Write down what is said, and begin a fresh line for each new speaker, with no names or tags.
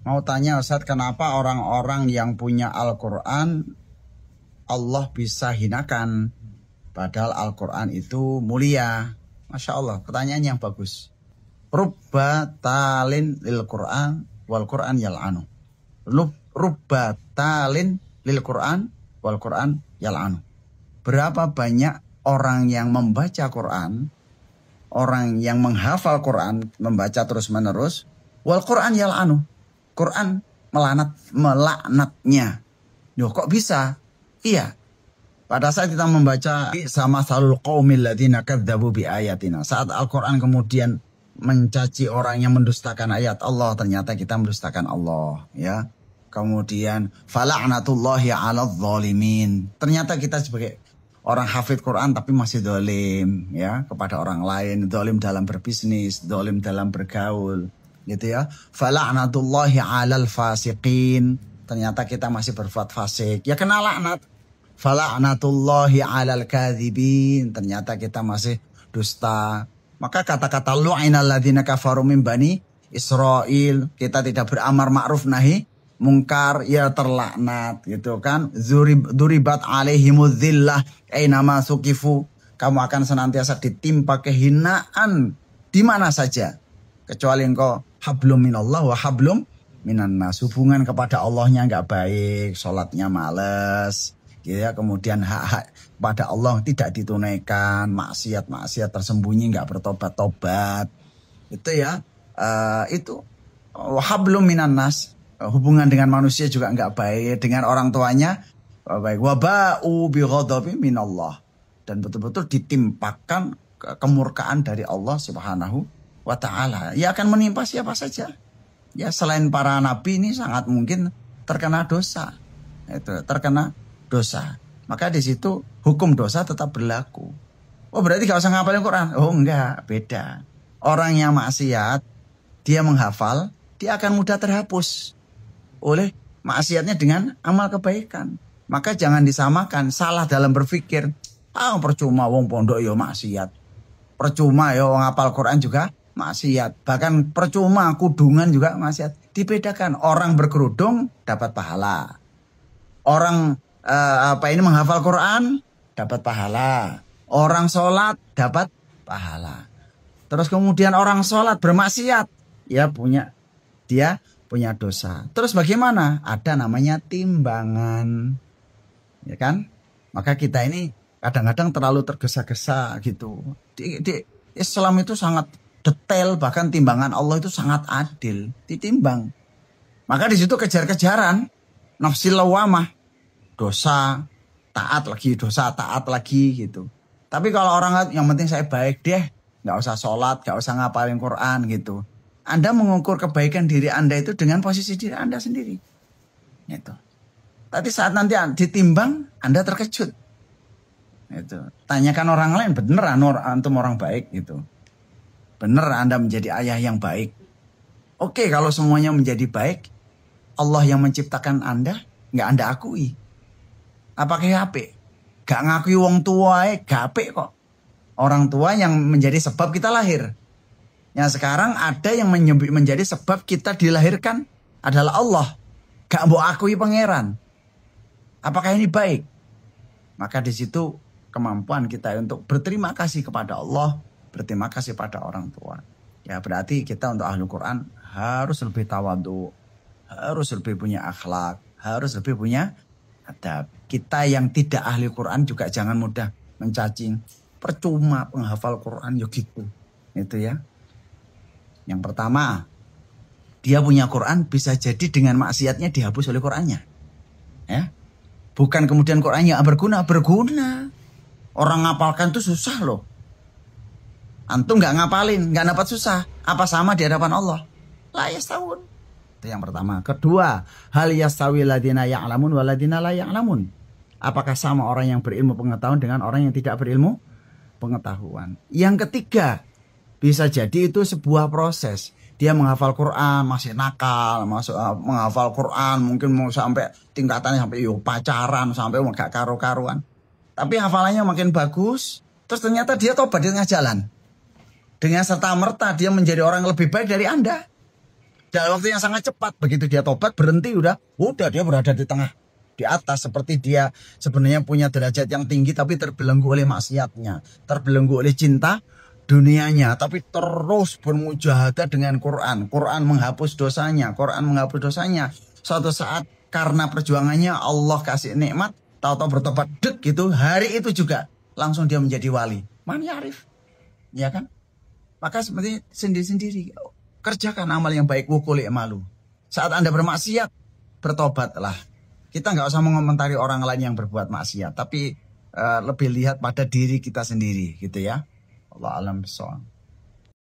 Mau tanya Ustadz, kenapa orang-orang yang punya Al-Quran Allah bisa hinakan? Padahal Al-Quran itu mulia. Masya Allah, pertanyaan yang bagus. Rubba talin lil Quran wal Quran yal'anu. Rubba talin lil Quran wal Quran yal'anu. Berapa banyak orang yang membaca Quran, orang yang menghafal Quran, membaca terus-menerus, wal Quran yal'anu. Quran melaknatnya. Loh kok bisa? Iya. Pada saat kita membaca sama salul qaumil ladzina kadzdzabu bi ayatina. Saat Al-Quran kemudian mencaci orang yang mendustakan ayat Allah, ternyata kita mendustakan Allah, ya. Kemudian fala'natullahi 'alal zalimin. Ternyata kita sebagai orang hafid Quran tapi masih zalim, ya, kepada orang lain, zalim dalam berbisnis, zalim dalam bergaul. Gitu ya. Fala'natullahi 'alal fasiqin. Ternyata kita masih berbuat fasik. Ya kena laknat. Fala'natullahi 'alal kadzibin. Ternyata kita masih dusta. Maka kata-kata lu'inal ladzina kafaru min bani Israil, kita tidak beramar ma'ruf nahi mungkar, ya terlaknat, gitu kan. Duribat alaihimudz dzillah aina ma suqifu. Kamu akan senantiasa ditimpa kehinaan di mana saja. Kecuali engkau hablum minallah wa hablum minan nas. Hubungan kepada Allahnya enggak baik, sholatnya males, gitu ya. Kemudian hak-hak pada Allah tidak ditunaikan, maksiat-maksiat tersembunyi, enggak bertobat-tobat. Itu ya, itu wa hablum minan nas. Hubungan dengan manusia juga enggak baik, dengan orang tuanya baik. Wa ba'u bi ghadabi minallah. Dan betul-betul ditimpakan kemurkaan dari Allah Subhanahu wa ta'ala. Ya akan menimpa siapa saja. Ya selain para nabi ini sangat mungkin terkena dosa. Itu terkena dosa. Maka di situ hukum dosa tetap berlaku. Oh berarti gak usah ngapalin Quran? Oh enggak, beda. Orang yang maksiat, dia menghafal, dia akan mudah terhapus oleh maksiatnya dengan amal kebaikan. Maka jangan disamakan, salah dalam berpikir. Percuma wong pondok ya maksiat. Percuma ya wong hafal Quran juga maksiat. Bahkan percuma kudungan juga maksiat. Dibedakan, orang berkerudung dapat pahala. Orang menghafal Quran dapat pahala. Orang sholat dapat pahala. Terus kemudian orang sholat bermaksiat, ya dia punya dosa. Terus bagaimana? Ada namanya timbangan, ya kan? Maka kita ini kadang-kadang terlalu tergesa-gesa gitu. Di Islam itu sangat detail, bahkan timbangan Allah itu sangat adil, ditimbang. Maka di situ kejar-kejaran, nafsil lawamah, dosa taat lagi, dosa taat lagi gitu. Tapi kalau orang yang penting saya baik deh, nggak usah sholat, nggak usah ngapalin Quran gitu. Anda mengukur kebaikan diri Anda itu dengan posisi diri Anda sendiri. Gitu. Tapi saat nanti ditimbang, Anda terkejut. Gitu. Tanyakan orang lain, bener antum orang baik gitu. Bener Anda menjadi ayah yang baik. Oke, kalau semuanya menjadi baik, Allah yang menciptakan Anda, nggak Anda akui. Apakah apik? Gak ngakui wong tua, gak apik kok. Orang tua yang menjadi sebab kita lahir. Yang sekarang ada yang menjadi sebab kita dilahirkan adalah Allah. Gak mau akui pangeran. Apakah ini baik? Maka di situ kemampuan kita untuk berterima kasih kepada Allah, berterima kasih pada orang tua. Ya berarti kita untuk ahli Quran harus lebih tawadhu, harus lebih punya akhlak, harus lebih punya adab. Kita yang tidak ahli Quran juga jangan mudah mencacing. Percuma penghafal Quran ya gitu. Itu ya. Yang pertama, dia punya Quran bisa jadi dengan maksiatnya dihapus oleh Qurannya. Ya. Bukan kemudian Qurannya berguna. Orang ngapalkan tuh susah loh. Antum nggak ngapalin, nggak dapat susah. Apa sama di hadapan Allah? La yastawun. Itu yang pertama. Kedua, hal yastawi ladina ya'lamun waladina la ya'lamun. Apakah sama orang yang berilmu pengetahuan dengan orang yang tidak berilmu pengetahuan? Yang ketiga, bisa jadi itu sebuah proses. Dia menghafal Quran masih nakal, menghafal Quran mungkin mau sampai tingkatannya sampai pacaran, sampai gak karu-karuan. Tapi hafalannya makin bagus, terus ternyata dia tobat di tengah jalan. Dengan serta merta dia menjadi orang yang lebih baik dari Anda. Dalam waktu yang sangat cepat. Begitu dia tobat, berhenti udah dia berada di tengah, di atas. Seperti dia sebenarnya punya derajat yang tinggi, tapi terbelenggu oleh maksiatnya, terbelenggu oleh cinta dunianya, tapi terus bermujahadah dengan Quran. Quran menghapus dosanya, Suatu saat karena perjuangannya Allah kasih nikmat, tahu-tahu bertobat gitu, hari itu juga langsung dia menjadi wali. Man yarif, ya kan? Maka seperti sendiri-sendiri kerjakan amal yang baik, wukul malu. Saat Anda bermaksiat, bertobatlah. Kita nggak usah mengomentari orang lain yang berbuat maksiat, tapi lebih lihat pada diri kita sendiri, gitu ya. Allah alam bisawab.